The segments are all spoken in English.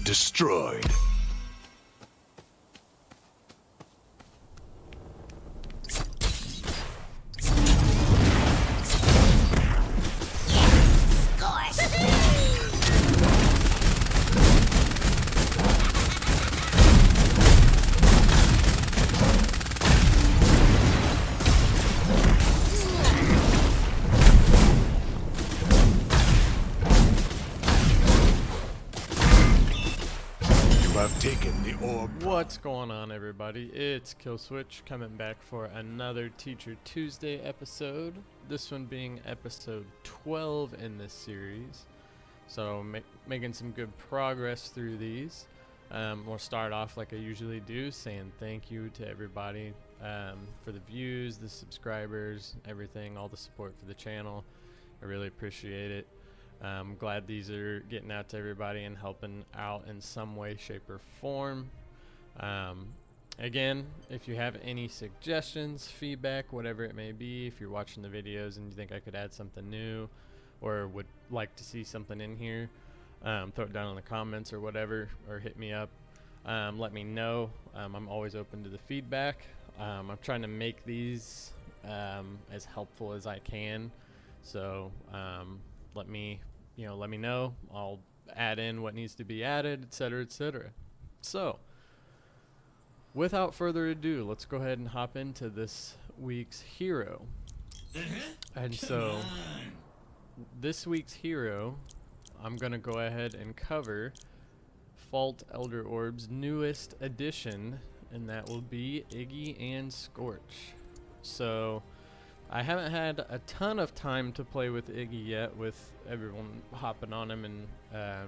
destroyed. I've taken the orb. What's going on, everybody? It's Killswitch coming back for another Teacher Tuesday episode. This one being episode 12 in this series. So making some good progress through these. We'll start off like I usually do, saying thank you to everybody for the views, the subscribers, everything, all the support for the channel. I really appreciate it. I'm glad these are getting out to everybody and helping out in some way, shape, or form. Again, if you have any suggestions, feedback, whatever it may be, if you're watching the videos and you think I could add something new or would like to see something in here, throw it down in the comments or whatever, or hit me up. Let me know. I'm always open to the feedback. I'm trying to make these as helpful as I can. So let me know. I'll add in what needs to be added, etc., etc. So, without further ado, let's go ahead and hop into this week's hero. And so, this week's hero, I'm gonna go ahead and cover Fault Elder Orb's newest addition, and that will be Iggy and Scorch. So, I haven't had a ton of time to play with Iggy yet, with everyone hopping on him and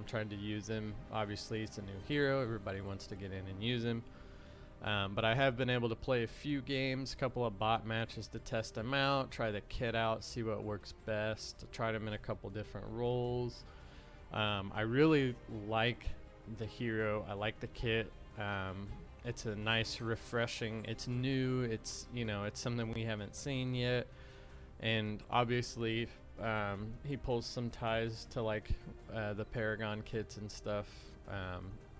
trying to use him. Obviously, it's a new hero. Everybody wants to get in and use him. But I have been able to play a few games, a couple of bot matches to test him out, try the kit out, see what works best. Tried him in a couple different roles. I really like the hero. I like the kit. It's a nice, refreshing, it's new, it's something we haven't seen yet, and obviously he pulls some ties to like the Paragon kits and stuff.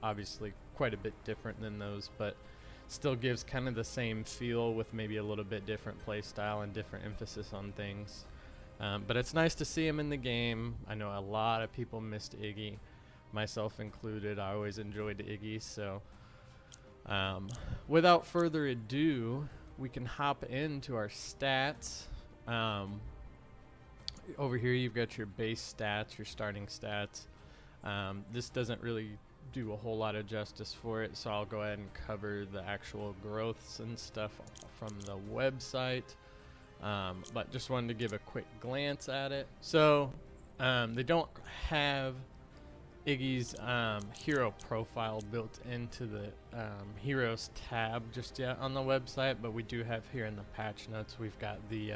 Obviously quite a bit different than those, but still gives kind of the same feel with maybe a little bit different play style and different emphasis on things. But it's nice to see him in the game. I know a lot of people missed Iggy, myself included. I always enjoyed Iggy, so without further ado, we can hop into our stats. Over here you've got your base stats, your starting stats. This doesn't really do a whole lot of justice for it, so I'll go ahead and cover the actual growths and stuff from the website. But just wanted to give a quick glance at it. So they don't have Iggy's hero profile built into the heroes tab just yet on the website, but we do have here in the patch notes, we've got the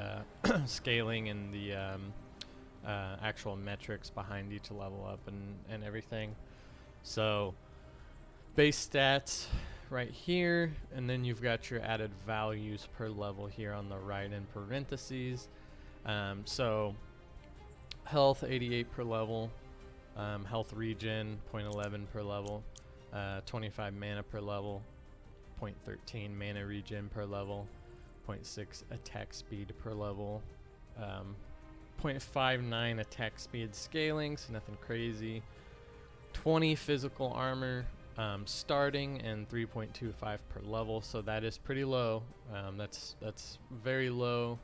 scaling and the actual metrics behind each level up and everything. So base stats right here, and then you've got your added values per level here on the right in parentheses. So health 88 per level. Health regen 0.11 per level, 25 mana per level, 0.13 mana regen per level, 0.6 attack speed per level, 0.59 attack speed scaling, so nothing crazy, 20 physical armor starting, and 3.25 per level, so that is pretty low. That's very low.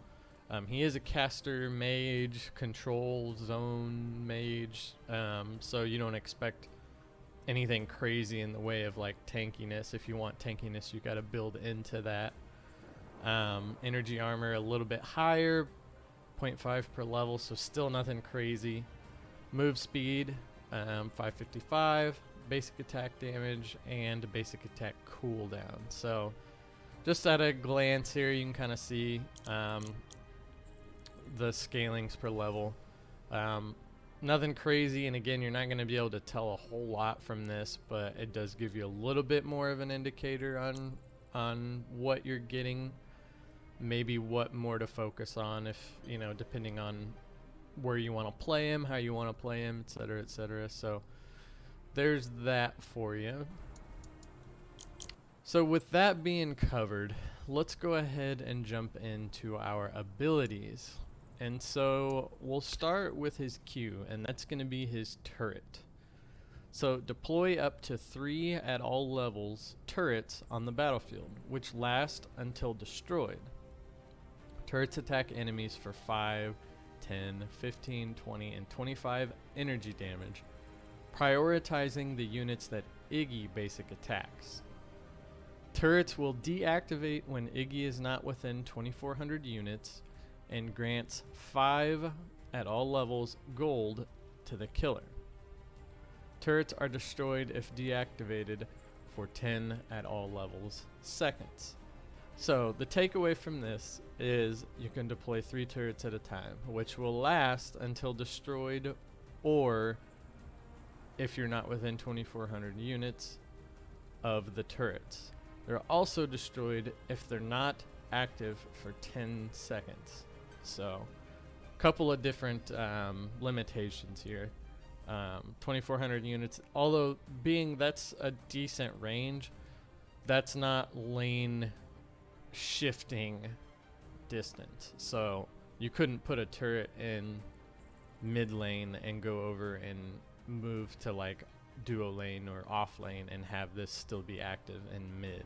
He is a caster mage, control zone mage, so you don't expect anything crazy in the way of like tankiness. If you want tankiness, you got to build into that. Energy armor a little bit higher, 0.5 per level, so still nothing crazy. Move speed 555, basic attack damage, and basic attack cooldown. So just at a glance here, you can kind of see the scalings per level. Nothing crazy, and again, you're not going to be able to tell a whole lot from this, but it does give you a little bit more of an indicator on what you're getting, maybe what more to focus on, if depending on where you want to play him, how you want to play him, etc., etc. So there's that for you. So with that being covered, let's go ahead and jump into our abilities. And so we'll start with his Q, and that's going to be his turret. So deploy up to 3 at all levels turrets on the battlefield, which last until destroyed. Turrets attack enemies for 5, 10, 15, 20, and 25 energy damage, prioritizing the units that Iggy basic attacks. Turrets will deactivate when Iggy is not within 2400 units and grants 5 at all levels gold to the killer. Turrets are destroyed if deactivated for 10 at all levels seconds. So the takeaway from this is you can deploy 3 turrets at a time, which will last until destroyed, or if you're not within 2400 units of the turrets. They're also destroyed if they're not active for 10 seconds. So a couple of different limitations here. 2400 units, although being that's a decent range, that's not lane shifting distance. So you couldn't put a turret in mid lane and go over and move to like duo lane or off lane and have this still be active in mid.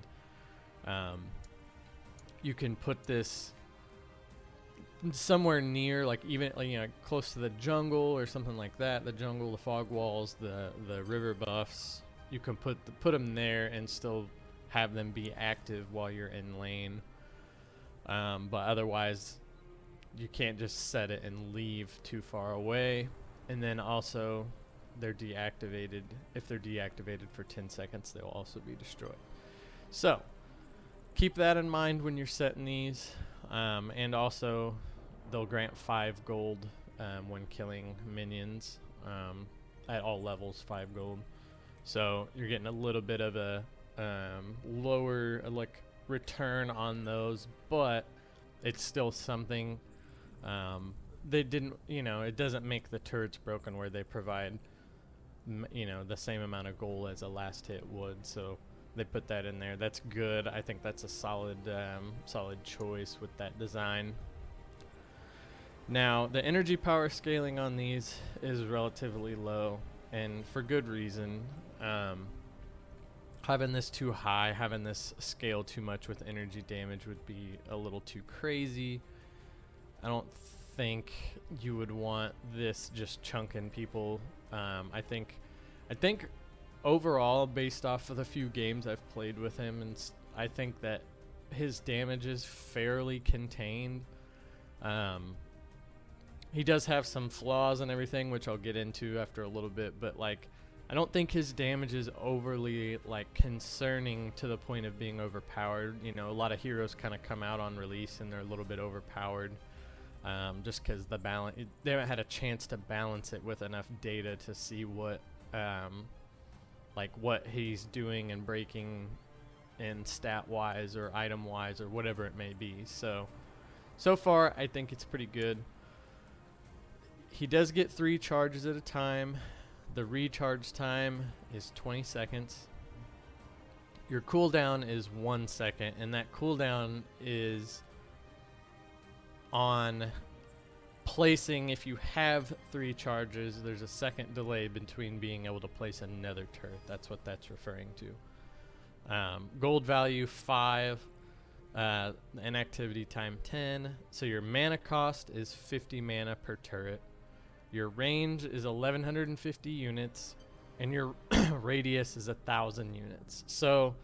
You can put this somewhere near, like even close to the jungle or something like that. The jungle, the fog walls, the river buffs. You can put them there and still have them be active while you're in lane. But otherwise, you can't just set it and leave too far away. And then also, they're deactivated. If they're deactivated for 10 seconds, they'll also be destroyed. So keep that in mind when you're setting these. And also, they'll grant 5 gold when killing minions at all levels, 5 gold. So you're getting a little bit of a lower return on those, but it's still something. They didn't, it doesn't make the turrets broken where they provide, the same amount of gold as a last hit would. So they put that in there. That's good. I think that's a solid choice with that design. Now, the energy power scaling on these is relatively low, and for good reason. Having this too high, having this scale too much with energy damage would be a little too crazy. I don't think you would want this just chunking people. I think overall, based off of the few games I've played with him, and I think that his damage is fairly contained. He does have some flaws and everything, which I'll get into after a little bit, but I don't think his damage is overly concerning to the point of being overpowered. A lot of heroes kind of come out on release and they're a little bit overpowered, just because they haven't had a chance to balance it with enough data to see what what he's doing and breaking in stat wise or item wise or whatever it may be. So far I think it's pretty good. He does get 3 charges at a time. The recharge time is 20 seconds. Your cooldown is 1 second, and that cooldown is on placing. If you have 3 charges, there's a second delay between being able to place another turret. That's what that's referring to. Gold value 5, inactivity time 10. So your mana cost is 50 mana per turret. Your range is 1150 units, and your radius is 1000 units. So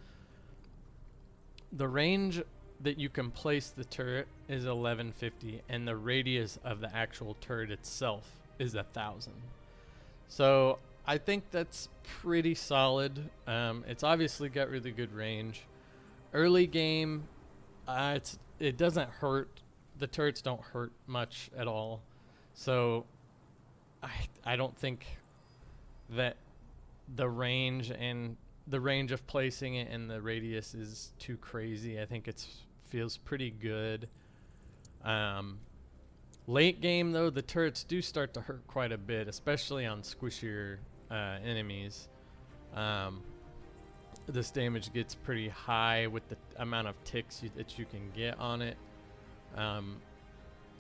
the range that you can place the turret is 1150, and the radius of the actual turret itself is 1000. So I think that's pretty solid. It's obviously got really good range. Early game, it doesn't hurt. The turrets don't hurt much at all. So I don't think that the range of placing it and the radius is too crazy. I think it feels pretty good. Late game though, the turrets do start to hurt quite a bit, especially on squishier enemies. This damage gets pretty high with the amount of ticks that you can get on it.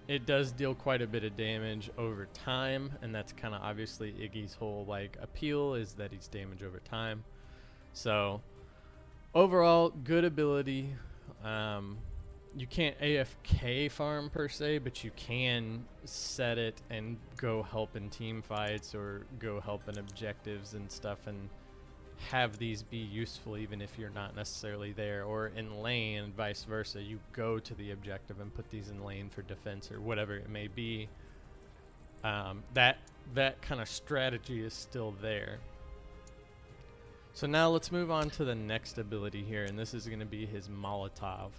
It does deal quite a bit of damage over time, and that's kind of obviously Iggy's whole like appeal, is that he's damage over time. So overall, good ability. You can't AFK farm per se, but you can set it and go help in team fights or go help in objectives and stuff, and have these be useful even if you're not necessarily there, or in lane and vice versa. You go to the objective and put these in lane for defense or whatever it may be. That kind of strategy is still there. So now let's move on to the next ability here, and this is going to be his Molotov.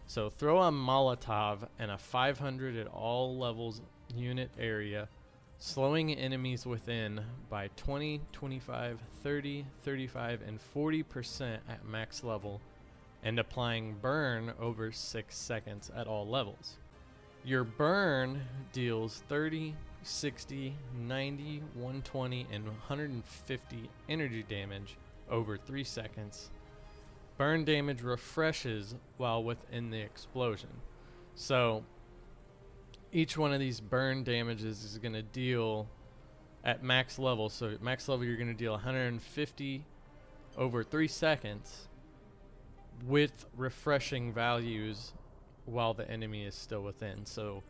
So throw a Molotov and a 500 at all levels unit area, slowing enemies within by 20, 25, 30, 35, and 40% at max level, and applying burn over 6 seconds at all levels. Your burn deals 30, 60, 90, 120, and 150 energy damage over 3 seconds. Burn damage refreshes while within the explosion. So each one of these burn damages is going to deal at max level. So at max level, you're going to deal 150 over 3 seconds with refreshing values while the enemy is still within. So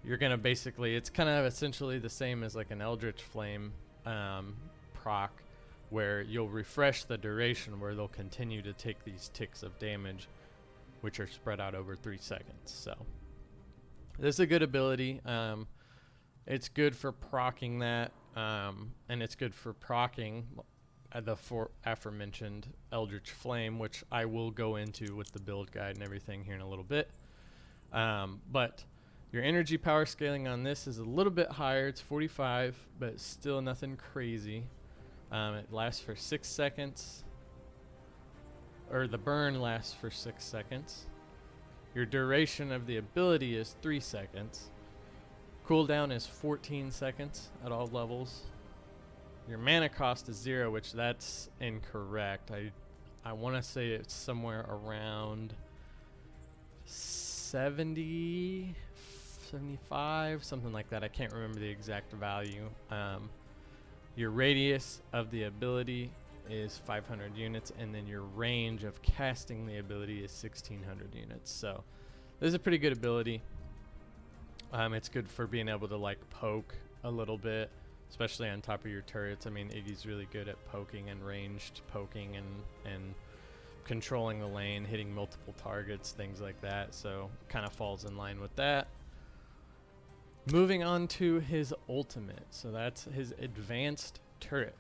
you're going to basically, it's kind of essentially the same as like an Eldritch Flame proc, where you'll refresh the duration where they'll continue to take these ticks of damage, which are spread out over 3 seconds. So this is a good ability. It's good for proccing that, and it's good for proccing the aforementioned Eldritch Flame, which I will go into with the build guide and everything here in a little bit. But your energy power scaling on this is a little bit higher. It's 45, but still nothing crazy. It lasts for 6 seconds, or the burn lasts for 6 seconds. Your duration of the ability is 3 seconds. Cooldown is 14 seconds at all levels. Your mana cost is 0, which that's incorrect. I want to say it's somewhere around 70, 75, something like that. I can't remember the exact value. Your radius of the ability is 500 units, and then your range of casting the ability is 1600 units. So this is a pretty good ability. It's good for being able to like poke a little bit, especially on top of your turrets. I mean, Iggy's really good at poking and ranged poking and controlling the lane, hitting multiple targets, things like that. So kind of falls in line with that. Moving on to his ultimate. So that's his advanced turret.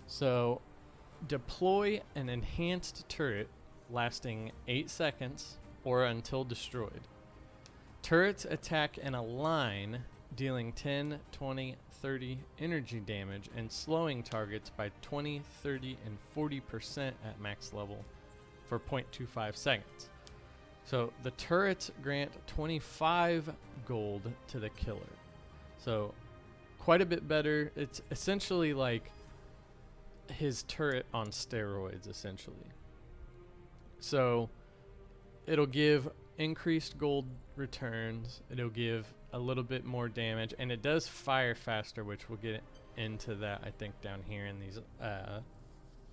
So deploy an enhanced turret lasting 8 seconds or until destroyed. Turrets attack in a line, dealing 10, 20, 30 energy damage and slowing targets by 20, 30, and 40% at max level for 0.25 seconds. So the turrets grant 25 gold to the killer. So quite a bit better. It's essentially like his turret on steroids, essentially. So it'll give increased gold returns. It'll give a little bit more damage, and it does fire faster, which we'll get into that, I think, down here in these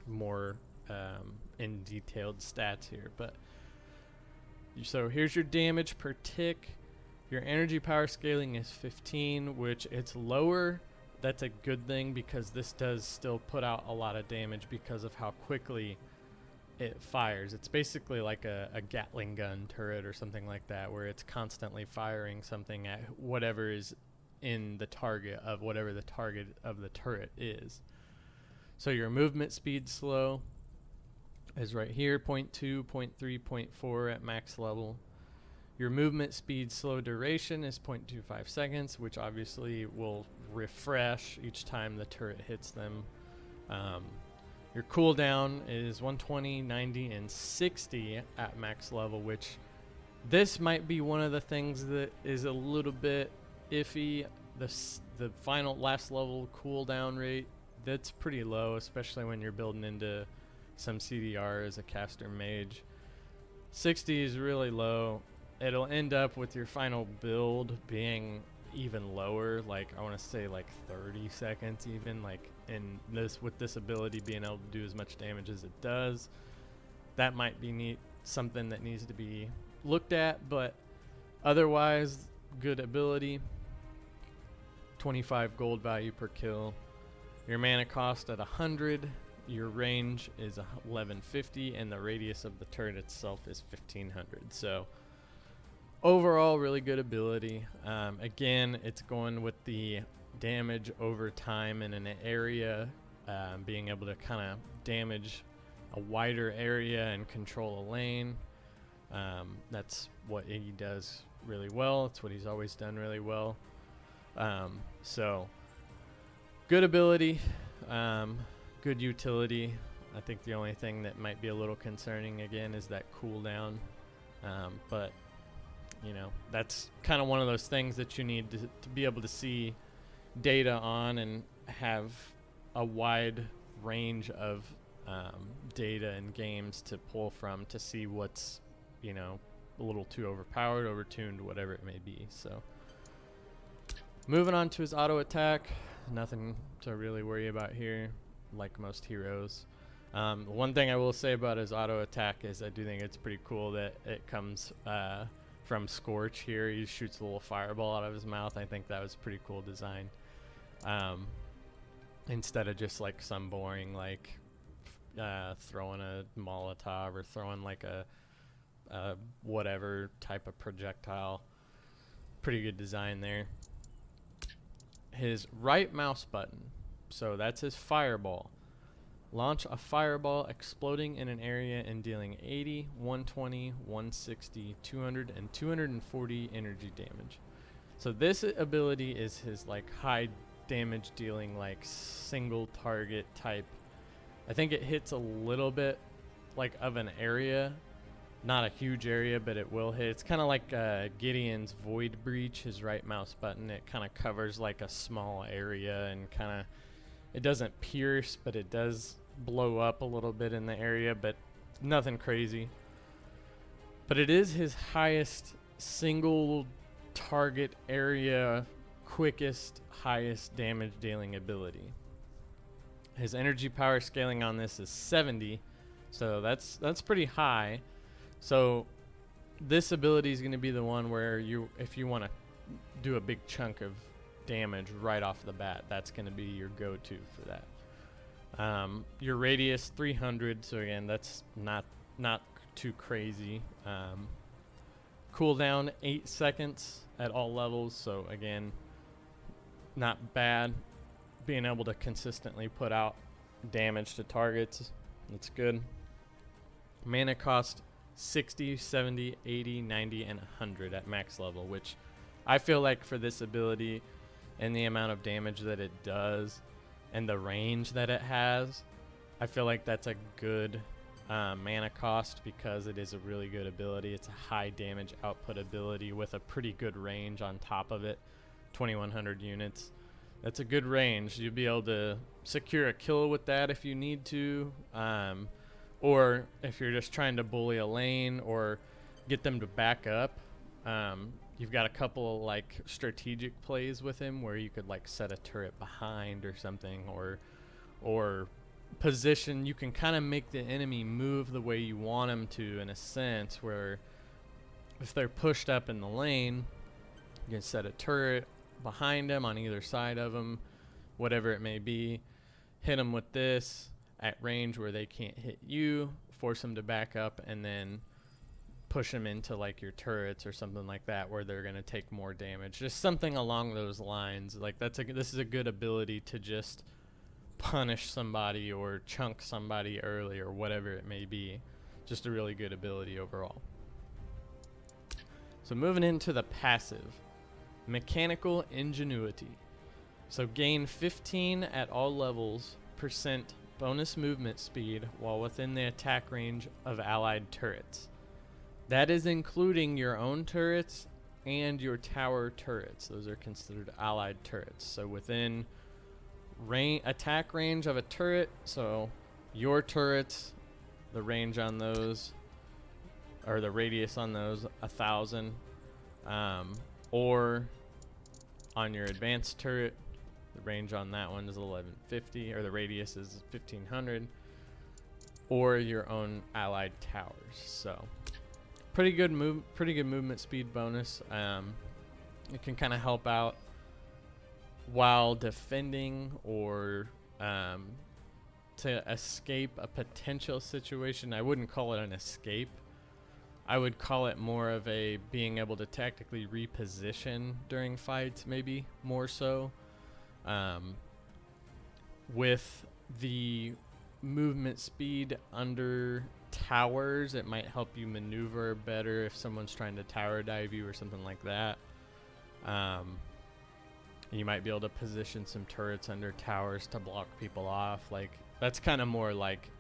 more in detailed stats here. But so here's your damage per tick. Your energy power scaling is 15, which it's lower. That's a good thing, because this does still put out a lot of damage because of how quickly it fires. It's basically like a Gatling gun turret or something like that, where it's constantly firing something at whatever is in the target of whatever the target of the turret is. So your movement speed slow is right here, 0.2, 0.3, 0.4 at max level. Your movement speed slow duration is 0.25 seconds, which obviously will refresh each time the turret hits them. Your cooldown is 120, 90, and 60 at max level, which this might be one of the things that is a little bit iffy. The final last level cooldown rate that's pretty low, especially when you're building into some CDR as a caster mage. 60 is really low. It'll end up with your final build being even lower, like I want to say like 30 seconds even, like in this, with this ability being able to do as much damage as it does. That might be something that needs to be looked at, but otherwise good ability. 25 gold value per kill. Your mana cost at 100, your range is 1150, and the radius of the turret itself is 1500. So overall, really good ability. Again, it's going with the damage over time in an area, being able to kind of damage a wider area and control a lane. That's what Iggy does really well. It's what he's always done really well. So good ability, good utility. I think the only thing that might be a little concerning again is that cooldown, but you know, that's kind of one of those things that you need to be able to see data on and have a wide range of data and games to pull from to see what's, you know, a little too overpowered, overtuned, whatever it may be. So moving on to his auto attack, nothing to really worry about here, like most heroes. One thing I will say about his auto attack is I do think it's pretty cool that it comes from Scorch here. He shoots a little fireball out of his mouth. I think that was a pretty cool design. Instead of just like some boring like throwing a Molotov or throwing like a whatever type of projectile. Pretty good design there. His right mouse button, so that's his fireball. Launch a fireball exploding in an area and dealing 80, 120, 160, 200, and 240 energy damage. So this ability is his like high damage dealing, like single target type. I think it hits a little bit like of an area, not a huge area, but it will hit. It's kind of like Gideon's Void Breach, his right mouse button. It kind of covers like a small area and kind of, it doesn't pierce, but it does blow up a little bit in the area, but nothing crazy. But it is his highest single target area, quickest, highest damage dealing ability. His energy power scaling on this is 70, so that's pretty high. So this ability is going to be the one where you, if you want to do a big chunk of damage right off the bat, that's going to be your go-to for that. Your radius 300, so again, that's not too crazy. Cooldown 8 seconds at all levels, so again, not bad. Being able to consistently put out damage to targets, that's good. Mana cost 60, 70, 80, 90, and 100 at max level, which I feel like for this ability and the amount of damage that it does and the range that it has, I feel like that's a good mana cost because it is a really good ability. It's a high damage output ability with a pretty good range on top of it. 2100 units. That's a good range. You'll be able to secure a kill with that if you need to, or if you're just trying to bully a lane or get them to back up. You've got a couple of like strategic plays with him where you could like set a turret behind or something, or position. You can kind of make the enemy move the way you want them to, in a sense, where if they're pushed up in the lane, you can set a turret behind them on either side of them, whatever it may be. Hit them with this at range where they can't hit you, force them to back up, and then push them into like your turrets or something like that where they're going to take more damage. Just something along those lines. Like this is a good ability to just punish somebody or chunk somebody early or whatever it may be. Just a really good ability overall. So moving into the passive, Mechanical Ingenuity. So gain 15 at all levels % bonus movement speed while within the attack range of allied turrets. That is including your own turrets and your tower turrets. Those are considered allied turrets. So within attack range of a turret. So your turrets, the range on those, or the radius on those, 1,000. Or on your advanced turret, the range on that one is 1150, or the radius is 1500. Or your own allied towers. So pretty good movement speed bonus. It can kind of help out while defending, or to escape a potential situation. I wouldn't call it an escape. I would call it more of a being able to tactically reposition during fights, maybe more so. With the movement speed under towers, it might help you maneuver better if someone's trying to tower dive you or something like that. You might be able to position some turrets under towers to block people off. Like, that's kind of more like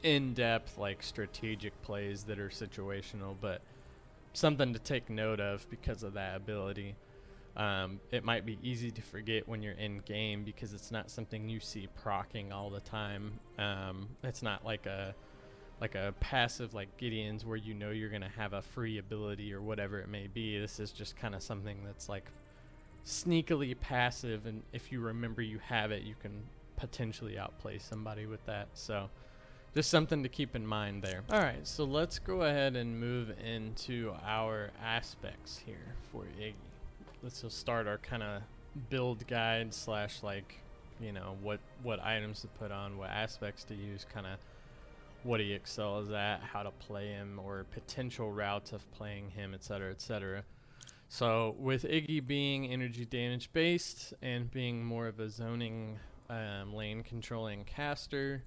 in-depth, like strategic plays that are situational, but something to take note of because of that ability. It might be easy to forget when you're in game because it's not something you see proccing all the time. It's not like a passive like Gideon's where you know you're gonna have a free ability or whatever it may be. This is just kind of something that's like sneakily passive, and if you remember you have it, you can potentially outplay somebody with that. So just something to keep in mind there. All right, so let's go ahead and move into our aspects here for Iggy. Let's just start our kind of build guide slash, like, you know, what items to put on, what aspects to use, kind of what he excels at, how to play him, or potential routes of playing him, etc., etc. So with Iggy being energy damage based and being more of a zoning lane controlling caster,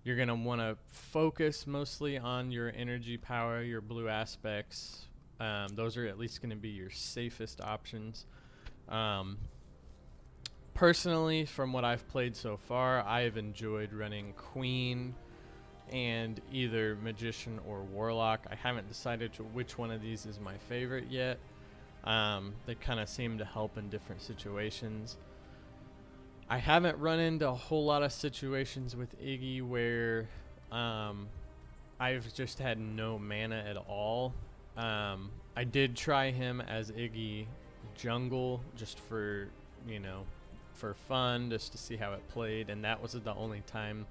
you're going to want to focus mostly on your energy power, your blue aspects. Those are at least going to be your safest options. Personally, from what I've played so far, I have enjoyed running Queen and either Magician or Warlock. I haven't decided to which one of these is my favorite yet. They kind of seem to help in different situations. I haven't run into a whole lot of situations with Iggy where I've just had no mana at all. I did try him as Iggy jungle just for, you know, for fun, just to see how it played, and that was the only time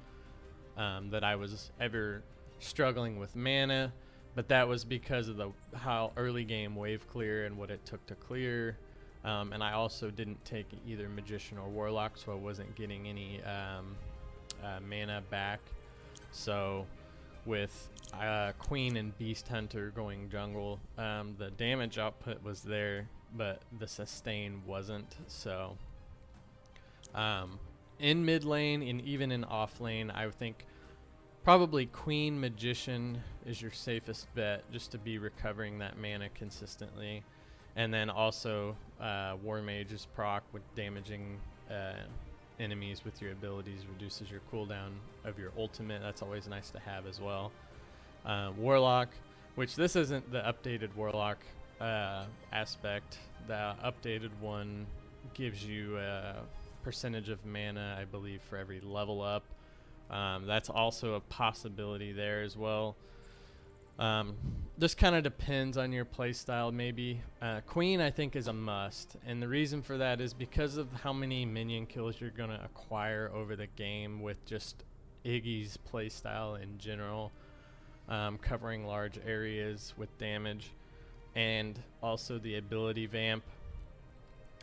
that I was ever struggling with mana. But that was because of how early game wave clear and what it took to clear. And I also didn't take either Magician or Warlock, so I wasn't getting any mana back. So with Queen and Beast Hunter going jungle, the damage output was there, but the sustain wasn't. So in mid lane and even in off lane, I would think probably Queen Magician is your safest bet, just to be recovering that mana consistently. And then also War Mage's proc with damaging enemies with your abilities reduces your cooldown of your ultimate. That's always nice to have as well. Warlock, which this isn't the updated Warlock aspect. The updated one gives you a percentage of mana, I believe, for every level up. That's also a possibility there as well. This kind of depends on your playstyle, maybe. Queen, I think, is a must, and the reason for that is because of how many minion kills you're going to acquire over the game with just Iggy's playstyle in general, covering large areas with damage, and also the ability vamp.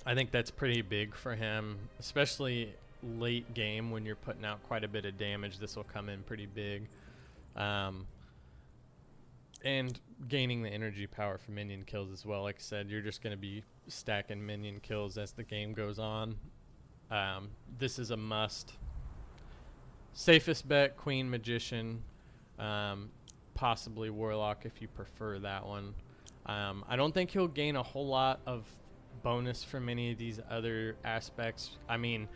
I think that's pretty big for him, especially late game when you're putting out quite a bit of damage. This will come in pretty big. And gaining the energy power for minion kills as well. Like I said, you're just going to be stacking minion kills as the game goes on. This is a must. Safest bet, Queen Magician, possibly Warlock if you prefer that one. I don't think he'll gain a whole lot of bonus from any of these other aspects. I mean,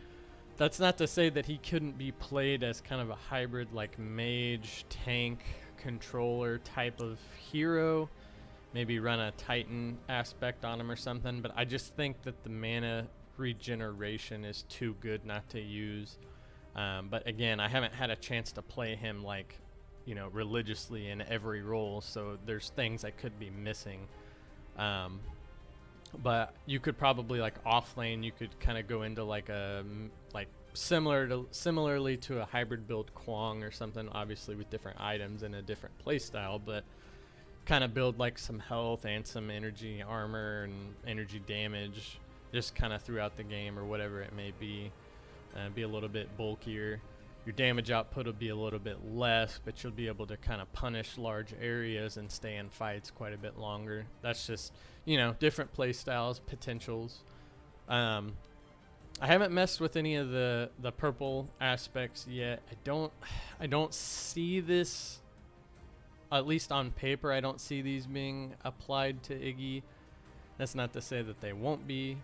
that's not to say that he couldn't be played as kind of a hybrid, like mage, tank, controller type of hero. Maybe run a Titan aspect on him or something. But I just think that the mana regeneration is too good not to use. But again, I haven't had a chance to play him like, you know, religiously in every role, so there's things I could be missing. But you could probably, like, off lane, you could kind of go into like a similarly to a hybrid build Kwang or something, obviously with different items and a different play style, but kind of build like some health and some energy armor and energy damage just kind of throughout the game or whatever it may be. Be a little bit bulkier. Your damage output will be a little bit less, but you'll be able to kind of punish large areas and stay in fights quite a bit longer. That's just, you know, different play styles, potentials. I haven't messed with any of the purple aspects yet. I don't see this, at least on paper, I don't see these being applied to Iggy. That's not to say that they won't be.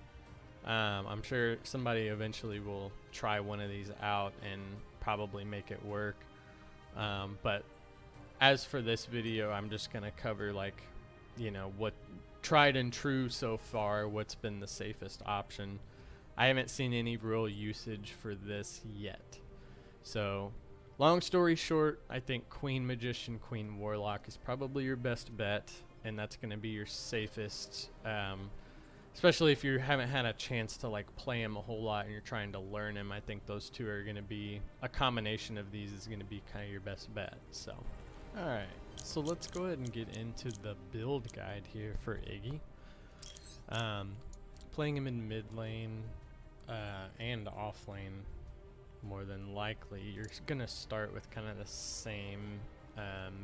I'm sure somebody eventually will try one of these out and probably make it work. But as for this video, I'm just going to cover, like, you know, what tried and true so far, what's been the safest option. I haven't seen any real usage for this yet. So, long story short, I think Queen Magician, Queen Warlock is probably your best bet, and that's going to be your safest, especially if you haven't had a chance to, like, play him a whole lot and you're trying to learn him. I think those two are going to be, a combination of these is going to be kind of your best bet. So, alright, so let's go ahead and get into the build guide here for Iggy. Playing him in mid lane and off lane, more than likely, you're going to start with kind of the same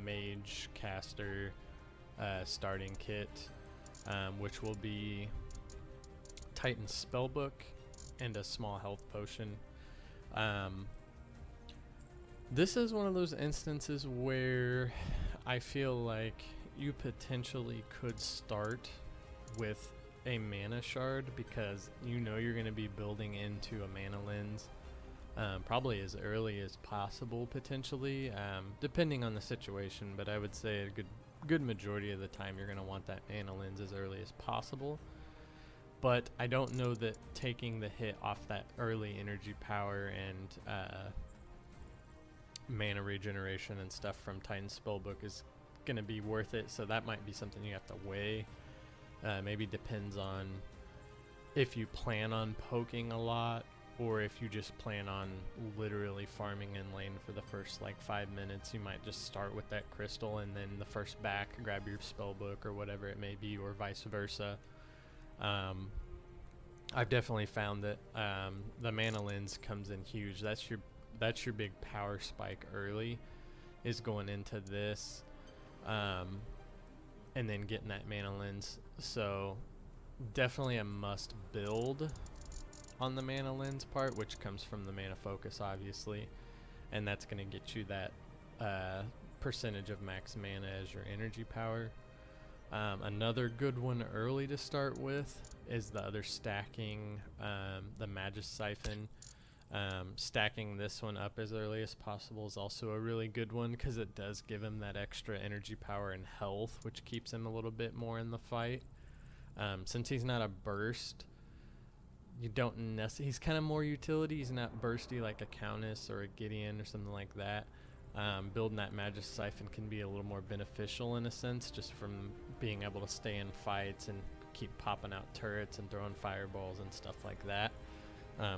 mage caster starting kit, which will be Titan Spellbook and a small health potion. This is one of those instances where I feel like you potentially could start with a mana shard, because you know you're going to be building into a mana lens probably as early as possible, potentially, depending on the situation, but I would say a good majority of the time you're going to want that mana lens as early as possible. But I don't know that taking the hit off that early energy power and mana regeneration and stuff from Titan Spellbook is going to be worth it, so that might be something you have to weigh. Maybe depends on if you plan on poking a lot, or if you just plan on literally farming in lane for the first like 5 minutes. You might just start with that crystal and then the first back grab your spellbook or whatever it may be, or vice versa. I've definitely found that the mana lens comes in huge. That's your big power spike early, is going into this, and then getting that mana lens. So definitely a must build on the mana lens part, which comes from the mana focus, obviously, and that's going to get you that percentage of max mana as your energy power. Another good one early to start with is the other stacking, the Magus Siphon. Stacking this one up as early as possible is also a really good one, because it does give him that extra energy power and health, which keeps him a little bit more in the fight. Since he's not a burst, you don't necessarily, he's kind of more utility. He's not bursty like a Countess or a Gideon or something like that. Building that Magus Siphon can be a little more beneficial in a sense, just from being able to stay in fights and keep popping out turrets and throwing fireballs and stuff like that.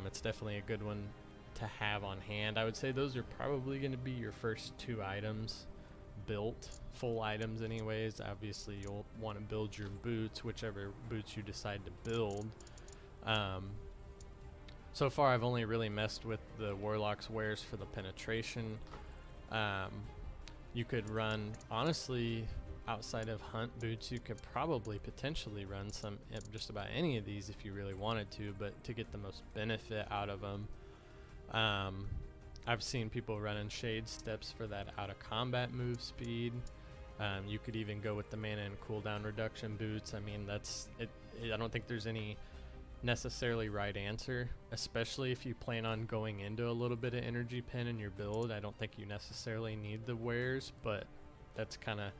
It's definitely a good one to have on hand. I would say those are probably going to be your first two items built, full items anyways. Obviously you'll want to build your boots, whichever boots you decide to build. So far I've only really messed with the Warlock's wares for the penetration. You could run, honestly, outside of hunt boots, you could probably potentially run some, just about any of these if you really wanted to, but to get the most benefit out of them, I've seen people running shade steps for that out of combat move speed. You could even go with the mana and cooldown reduction boots. I mean, that's it. I don't think there's any necessarily right answer, especially if you plan on going into a little bit of energy pen in your build. I don't think you necessarily need the wares, but that's kind of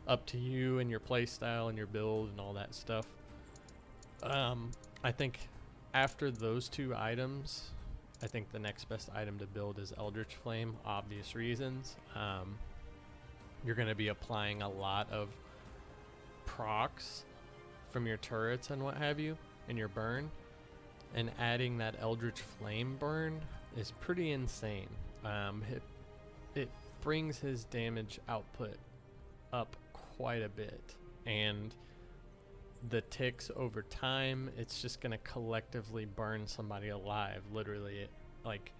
up to you and your play style and your build and all that stuff. I think after those two items, I think the next best item to build is Eldritch Flame, obvious reasons. You're going to be applying a lot of procs from your turrets and what have you in your burn, and adding that Eldritch Flame burn is pretty insane. It brings his damage output up quite a bit, and the ticks over time, it's just going to collectively burn somebody alive. Literally, like,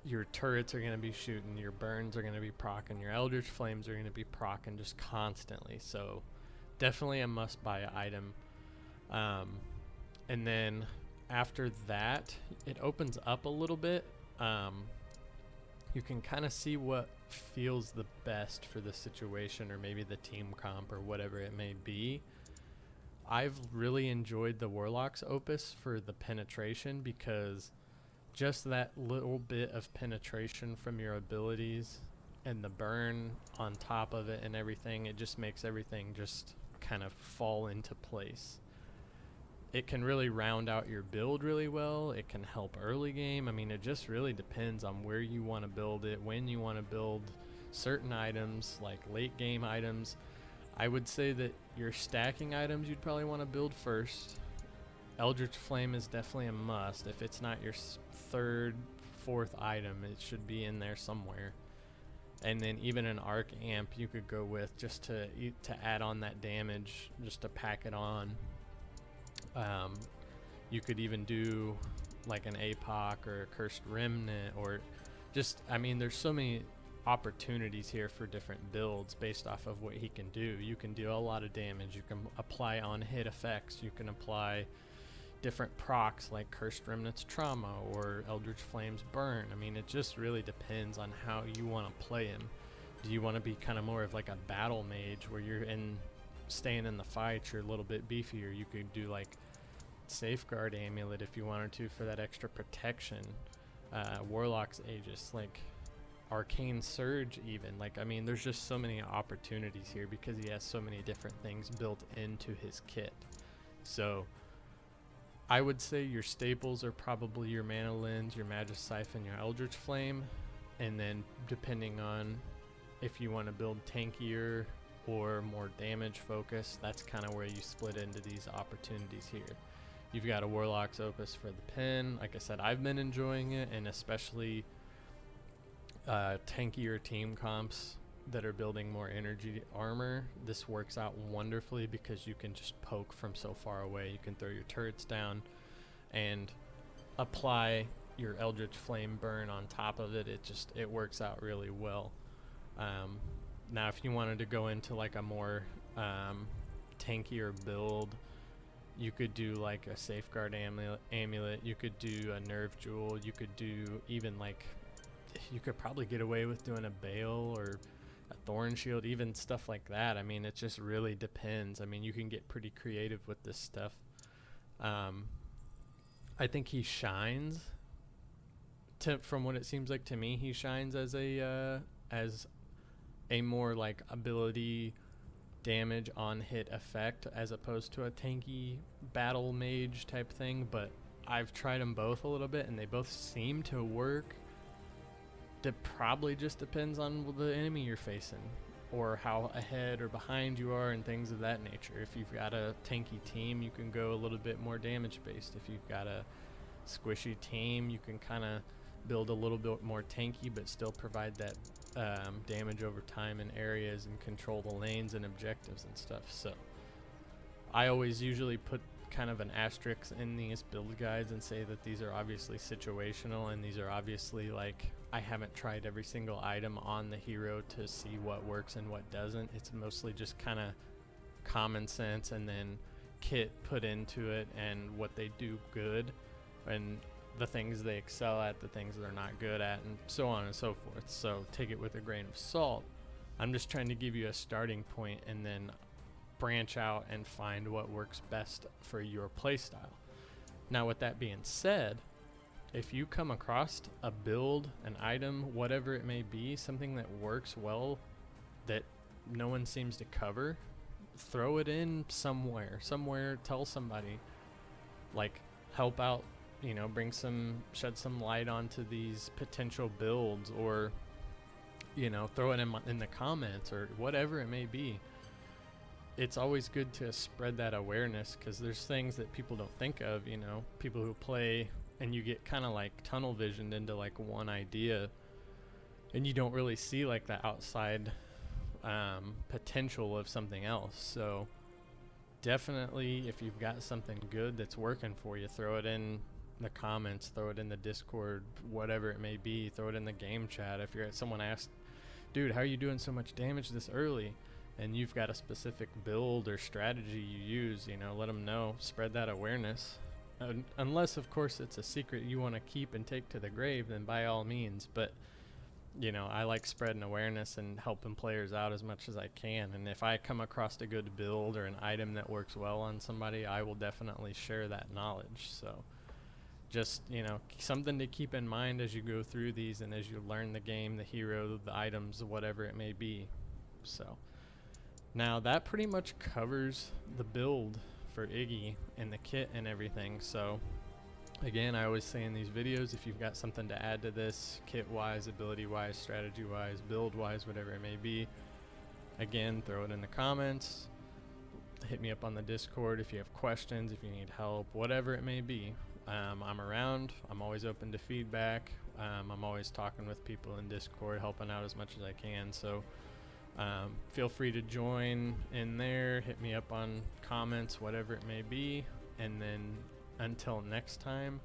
your turrets are going to be shooting, your burns are going to be proccing, your Eldritch Flames are going to be proccing just constantly. So definitely a must buy item. And then after that, it opens up a little bit. You can kind of see what feels the best for the situation, or maybe the team comp, or whatever it may be. I've really enjoyed the Warlock's Opus for the penetration, because just that little bit of penetration from your abilities and the burn on top of it and everything, it just makes everything just kind of fall into place. It can really round out your build really well. It can help early game. I mean, it just really depends on where you want to build it, when you want to build certain items, like late game items. I would say that your stacking items you'd probably want to build first. Eldritch Flame is definitely a must. If it's not your third, fourth item, it should be in there somewhere. And then even an Arc Amp you could go with, just to add on that damage, just to pack it on. You could even do like an APOC or a Cursed Remnant, or just, I mean, there's so many opportunities here for different builds based off of what he can do. You can do a lot of damage. You can apply on hit effects. You can apply different procs like Cursed Remnant's Trauma or Eldritch Flame's Burn. I mean, it just really depends on how you want to play him. Do you want to be kind of more of like a battle mage where you're staying in the fight, you're a little bit beefier? You could do like Safeguard Amulet if you wanted to for that extra protection. Warlock's Aegis, like Arcane Surge even. Like, I mean, there's just so many opportunities here because he has so many different things built into his kit. So I would say your staples are probably your Mana Lens, your Magus Siphon, your Eldritch Flame, and then depending on if you want to build tankier or more damage focused, that's kind of where you split into these opportunities here. You've got a Warlock's Opus for the pen. Like I said, I've been enjoying it, and especially tankier team comps that are building more energy armor. This works out wonderfully because you can just poke from so far away. You can throw your turrets down and apply your Eldritch Flame burn on top of it. It works out really well. Now, if you wanted to go into like a more tankier build, you could do like a Safeguard Amulet. You could do a Nerve Jewel. You could do even like, you could probably get away with doing a Bale or a Thorn Shield, even stuff like that. I mean, it just really depends. I mean, you can get pretty creative with this stuff. I think he shines. From what it seems like to me, he shines as a more like ability damage on hit effect as opposed to a tanky battle mage type thing. But I've tried them both a little bit, and they both seem to work. That probably just depends on the enemy you're facing, or how ahead or behind you are, and things of that nature. If you've got a tanky team, you can go a little bit more damage based. If you've got a squishy team, you can kind of build a little bit more tanky but still provide that damage over time in areas and control the lanes and objectives and stuff. So I always usually put kind of an asterisk in these build guides and say that these are obviously situational, and these are obviously like, I haven't tried every single item on the hero to see what works and what doesn't. It's mostly just kind of common sense, and then kit put into it, and what they do good, and the things they excel at, the things they're not good at, and so on and so forth. So take it with a grain of salt. I'm just trying to give you a starting point and then branch out and find what works best for your playstyle. Now, with that being said, if you come across a build, an item, whatever it may be, something that works well that no one seems to cover, throw it in somewhere. Tell somebody, like, help out, shed some light onto these potential builds, or throw it in the comments or whatever it may be. It's always good to spread that awareness, because there's things that people don't think of, people who play, and you get kind of like tunnel visioned into like one idea, and you don't really see like the outside potential of something else. So definitely, if you've got something good that's working for you, throw it in the comments, throw it in the Discord, whatever it may be, throw it in the game chat. If someone asks, dude, how are you doing so much damage this early, and you've got a specific build or strategy you use, let them know. Spread that awareness. Unless, of course, it's a secret you want to keep and take to the grave, then by all means. But I like spreading awareness and helping players out as much as I can. And if I come across a good build or an item that works well on somebody, I will definitely share that knowledge. So just, something to keep in mind as you go through these and as you learn the game, the hero, the items, whatever it may be. So now that pretty much covers the build for Iggy and the kit and everything. So again, I always say in these videos, if you've got something to add to this, kit-wise, ability-wise, strategy-wise, build-wise, whatever it may be, again, throw it in the comments. Hit me up on the Discord if you have questions, if you need help, whatever it may be. I'm around. I'm always open to feedback. I'm always talking with people in Discord, helping out as much as I can. So feel free to join in there. Hit me up on comments, whatever it may be. And then until next time,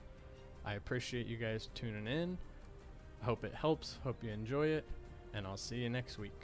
I appreciate you guys tuning in. I hope it helps. Hope you enjoy it. And I'll see you next week.